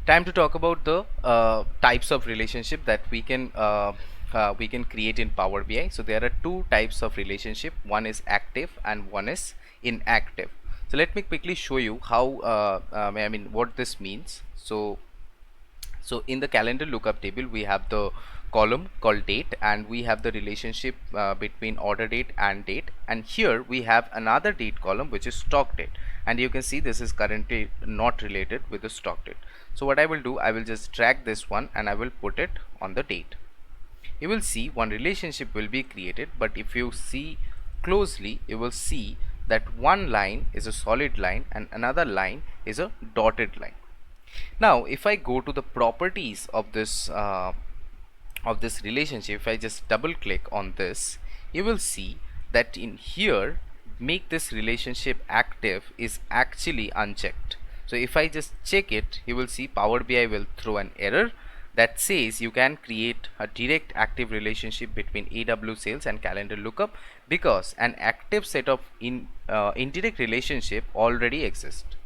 Time to talk about the types of relationship that we can create in Power BI. So there are two types of relationship. One is active and one is inactive. So let me quickly show you how I mean what this means. So in the calendar lookup table, we have the column called date, and we have the relationship between order date and date, and here we have another date column which is stock date, and you can see this is currently not related with the stock date. So what I will do, I will just drag this one and I will put it on the date. You will see one relationship will be created, but if you see closely, you will see that one line is a solid line and another line is a dotted line. Now if I go to the properties of this relationship, if I just double click on this, you will see that in here, make this relationship active is actually unchecked. So if I just check it, you will see Power BI will throw an error that says you can create a direct active relationship between AW sales and calendar lookup because an active set of indirect relationship already exists.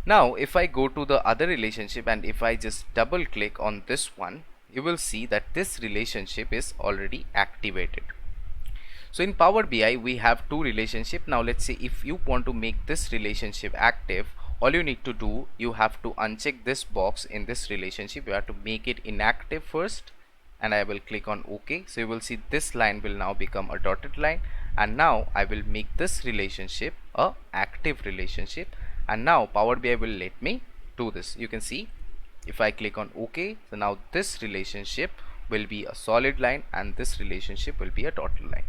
Now if I go to the other relationship and if I just double click on this one, you will see that this relationship is already activated. So in Power BI we have two relationships. Now let's say if you want to make this relationship active, all you need to do, you have to uncheck this box in this relationship. You have to make it inactive first, and I will click on OK. So you will see this line will now become a dotted line, and now I will make this relationship a active relationship, and now Power BI will let me do this. You can see if I click on OK, so now this relationship will be a solid line and this relationship will be a dotted line.